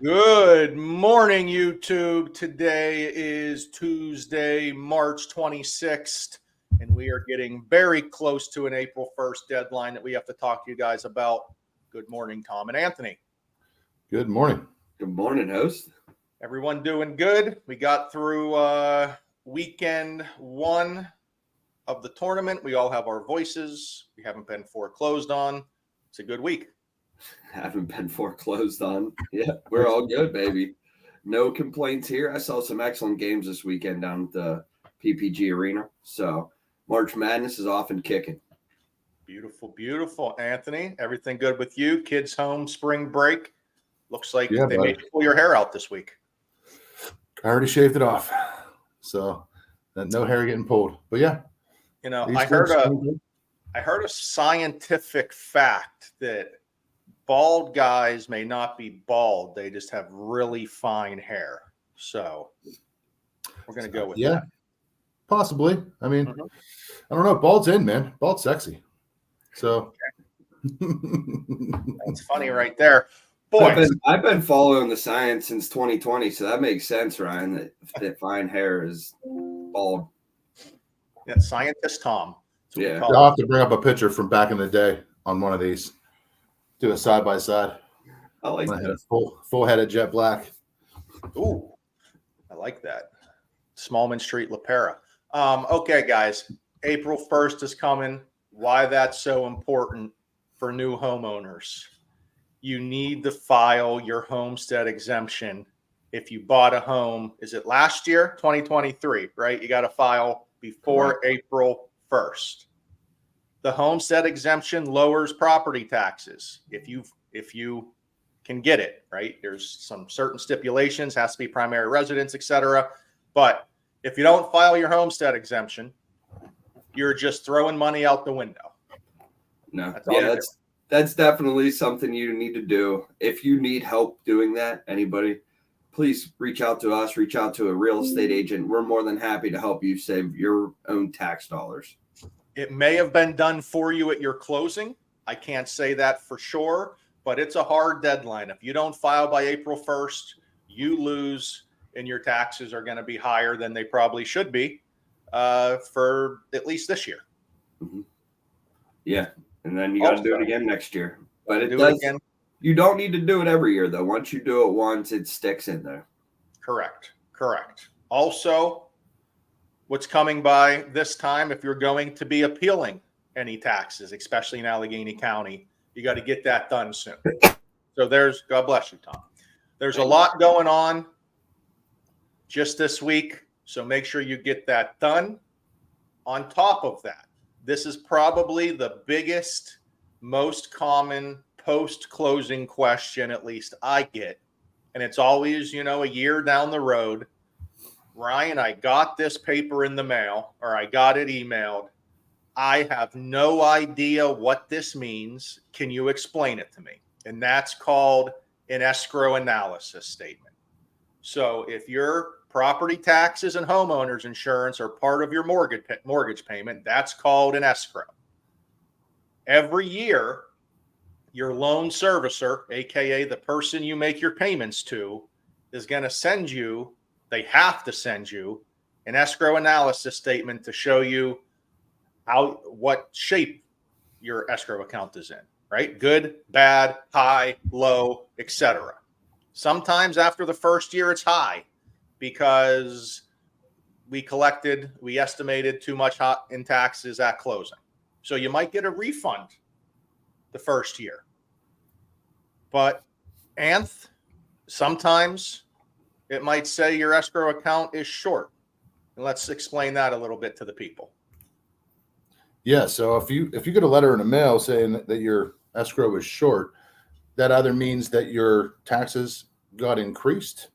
Good morning, YouTube. Today is Tuesday, March 26th, and we are getting very close to an April 1st deadline that we have to talk to you guys about. Good morning, Tom and Anthony. Good morning. Good morning, host. Everyone doing good? We got through weekend one of the tournament. We all have our voices. We haven't been foreclosed on. It's a good week. Haven't been foreclosed on. Yeah, we're all good, baby. No complaints here. I saw some excellent games this weekend down at the PPG Arena. So March Madness is off and kicking. Beautiful, beautiful. Anthony, everything good with you? Kids home, spring break. Looks like they made you pull your hair out this week. I already shaved it off. So no hair getting pulled. But yeah. You know, I heard a scientific fact that bald guys may not be bald. They just have really fine hair. So we're going to go with that. Possibly. I mean, I don't know. Bald's in, man. Bald's sexy. So that's funny right there. Boys, I've been following the science since 2020, so that makes sense, Ryan, that fine hair is bald. Yeah, scientist Tom. Yeah. I'll have to bring up a picture from back in the day on one of these. Do a side by side. I like that. I had a full head of jet black. Ooh, I like that. Smallman Street, La Pera. Okay, guys. April 1st is coming. Why that's so important for new homeowners. You need to file your homestead exemption. If you bought a home, is it last year? 2023, right? You got to file before April 1st. The homestead exemption lowers property taxes if you can get it, right? There's some certain stipulations, has to be primary residence, etc. But if you don't file your homestead exemption, you're just throwing money out the window. No, that's definitely something you need to do. If you need help doing that, anybody, please reach out to us, reach out to a real estate agent. We're more than happy to help you save your own tax dollars. It may have been done for you at your closing. I can't say that for sure, but it's a hard deadline. If you don't file by April 1st, you lose, and your taxes are going to be higher than they probably should be for at least this year. Mm-hmm. Yeah. And then you got to do it again next year. But you don't need to do it every year, though. Once you do it once, it sticks in there. Correct. Also, what's coming by this time, if you're going to be appealing any taxes, especially in Allegheny County, you got to get that done soon. So God bless you, Tom. There's a lot going on just this week. So make sure you get that done. On top of that, this is probably the biggest, most common post-closing question, at least I get. And it's always, a year down the road. Ryan, I got this paper in the mail, or I got it emailed. I have no idea what this means. Can you explain it to me? And that's called an escrow analysis statement. So if your property taxes and homeowners insurance are part of your mortgage payment, that's called an escrow. Every year, your loan servicer, aka the person you make your payments to, is going to send you, they have to send you an escrow analysis statement to show you what shape your escrow account is in, right? Good, bad, high, low, etc. Sometimes after the first year, it's high because we estimated too much in taxes at closing. So you might get a refund the first year. But sometimes it might say your escrow account is short. And let's explain that a little bit to the people. Yeah, so if you get a letter in the mail saying that your escrow is short, that either means that your taxes got increased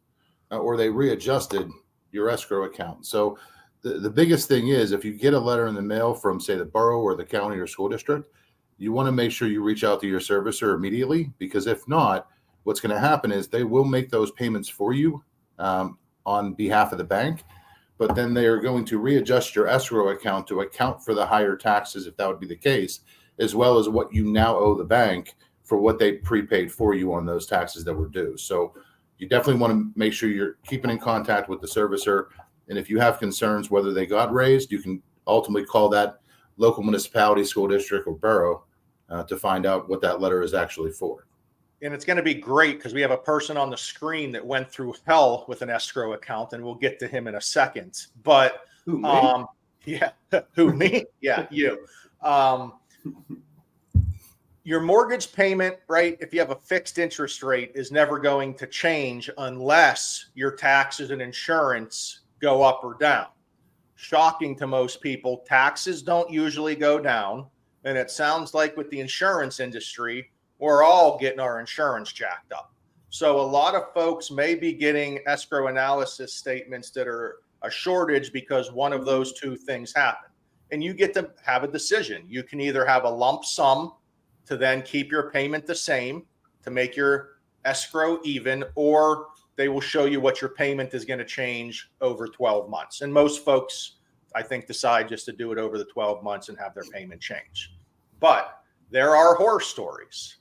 or they readjusted your escrow account. So the biggest thing is if you get a letter in the mail from, say, the borough or the county or school district, you want to make sure you reach out to your servicer immediately, because if not, what's going to happen is they will make those payments for you on behalf of the bank, but then they are going to readjust your escrow account to account for the higher taxes, if that would be the case, as well as what you now owe the bank for what they prepaid for you on those taxes that were due. So you definitely want to make sure you're keeping in contact with the servicer. And if you have concerns whether they got raised, you can ultimately call that local municipality, school district, or borough to find out what that letter is actually for. And it's going to be great because we have a person on the screen that went through hell with an escrow account, and we'll get to him in a second. But Who, me? yeah, who, me? Yeah, you. Your mortgage payment, right, if you have a fixed interest rate, is never going to change unless your taxes and insurance go up or down. Shocking to most people, taxes don't usually go down. And it sounds like with the insurance industry, we're all getting our insurance jacked up. So a lot of folks may be getting escrow analysis statements that are a shortage because one of those two things happen. And you get to have a decision. You can either have a lump sum to then keep your payment the same to make your escrow even, or they will show you what your payment is going to change over 12 months. And most folks, I think, decide just to do it over the 12 months and have their payment change. But there are horror stories.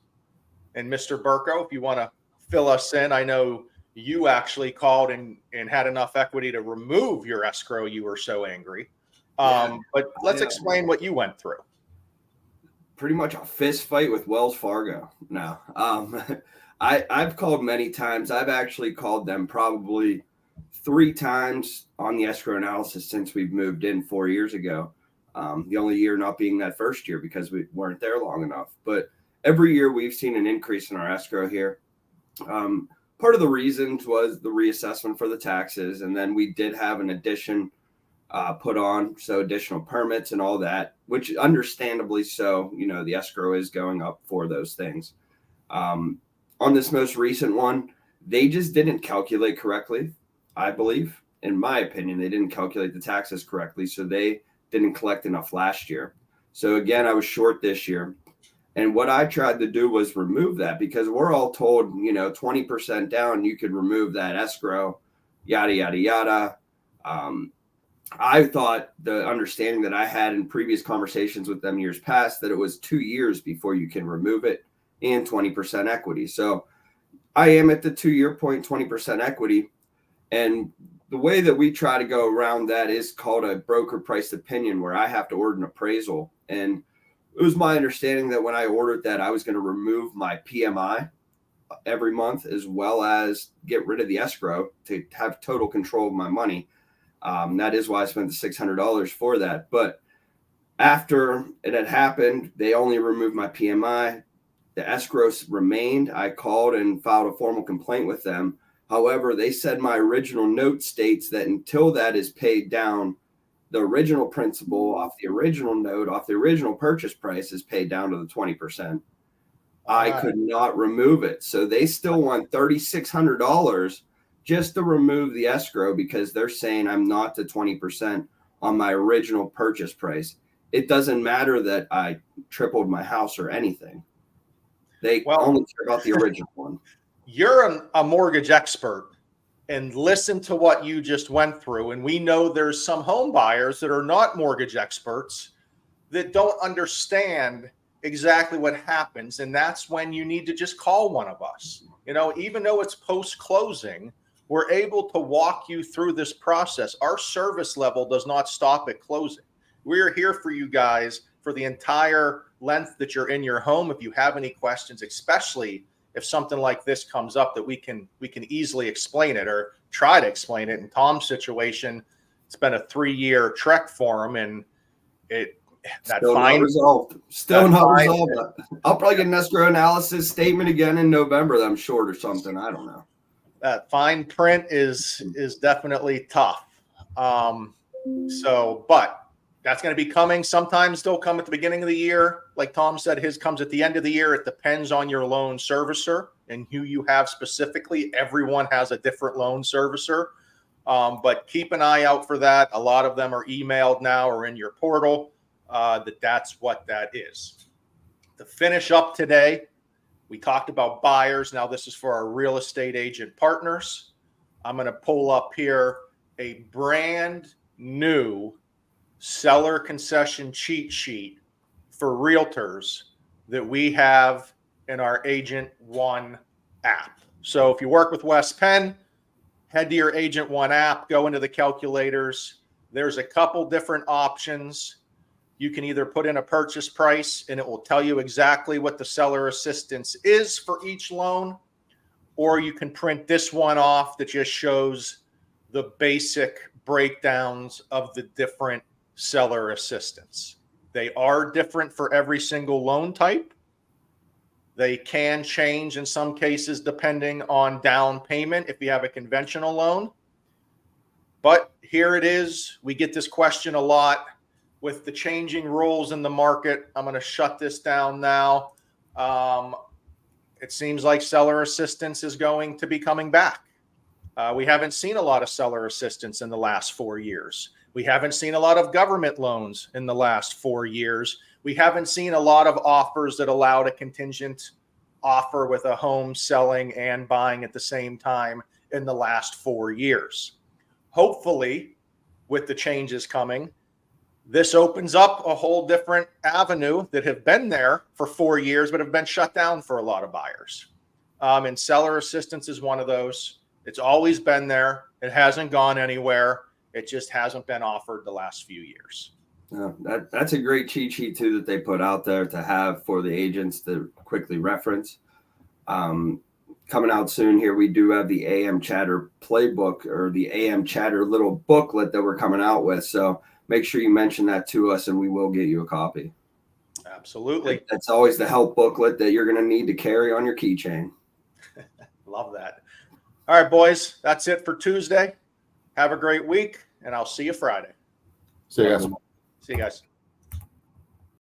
And Mr. Burko, if you want to fill us in, I know you actually called and had enough equity to remove your escrow. You were so angry. But let's explain what you went through. Pretty much a fist fight with Wells Fargo. No, I've called many times. I've actually called them probably 3 times on the escrow analysis since we've moved in 4 years ago. The only year not being that first year because we weren't there long enough. But every year we've seen an increase in our escrow here. Part of the reasons was the reassessment for the taxes, and then we did have an addition put on, so additional permits and all that, which understandably so, the escrow is going up for those things. On this most recent one, they just didn't calculate correctly, I believe. In my opinion, they didn't calculate the taxes correctly, so they didn't collect enough last year. So again, I was short this year. And what I tried to do was remove that because we're all told, 20% down, you could remove that escrow, yada, yada, yada. I thought the understanding that I had in previous conversations with them years past that it was 2 years before you can remove it and 20% equity. So I am at the 2-year point, 20% equity. And the way that we try to go around that is called a broker priced opinion, where I have to order an appraisal. And it was my understanding that when I ordered that, I was going to remove my PMI every month, as well as get rid of the escrow to have total control of my money. That is why I spent the $600 for that. But after it had happened, they only removed my PMI. The escrow remained. I called and filed a formal complaint with them. However, they said my original note states that until that is paid down, the original principal off the original note, off the original purchase price, is paid down to the 20%. I could not remove it. So they still want $3,600 just to remove the escrow because they're saying I'm not to 20% on my original purchase price. It doesn't matter that I tripled my house or anything. They only care about the original one. You're a mortgage expert, and listen to what you just went through. And we know there's some home buyers that are not mortgage experts that don't understand exactly what happens. And that's when you need to just call one of us. Even though it's post-closing, we're able to walk you through this process. Our service level does not stop at closing. We're here for you guys for the entire length that you're in your home. If you have any questions, especially if something like this comes up, that we can easily explain it or try to explain it. In Tom's situation, it's been a 3-year trek for him, and Still not resolved. I'll probably get an escrow analysis statement again in November that I'm short or something. I don't know. That fine print is definitely tough. But that's going to be coming. Sometimes they'll come at the beginning of the year. Like Tom said, his comes at the end of the year. It depends on your loan servicer and who you have specifically. Everyone has a different loan servicer. But keep an eye out for that. A lot of them are emailed now or in your portal. That's what that is. To finish up today, we talked about buyers. Now this is for our real estate agent partners. I'm going to pull up here a brand new seller concession cheat sheet for realtors that we have in our Agent One app. So if you work with West Penn, head to your Agent One app, go into the calculators. There's a couple different options. You can either put in a purchase price and it will tell you exactly what the seller assistance is for each loan, or you can print this one off that just shows the basic breakdowns of the different seller assistance. They are different for every single loan type. They can change in some cases depending on down payment if you have a conventional loan. But here it is. We get this question a lot with the changing rules in the market. I'm going to shut this down now. It seems like seller assistance is going to be coming back. We haven't seen a lot of seller assistance in the last 4 years. We haven't seen a lot of government loans in the last 4 years. We haven't seen a lot of offers that allowed a contingent offer with a home selling and buying at the same time in the last 4 years. Hopefully, with the changes coming, this opens up a whole different avenue that have been there for 4 years, but have been shut down for a lot of buyers. And seller assistance is one of those. It's always been there. It hasn't gone anywhere. It just hasn't been offered the last few years. That's a great cheat sheet too that they put out there to have for the agents to quickly reference. Coming out soon here, we do have the AM Chatter playbook, or the AM Chatter little booklet that we're coming out with. So make sure you mention that to us and we will get you a copy. Absolutely. That's always the help booklet that you're going to need to carry on your keychain. Love that. All right, boys, that's it for Tuesday. Have a great week, and I'll see you Friday. See you guys. See you guys.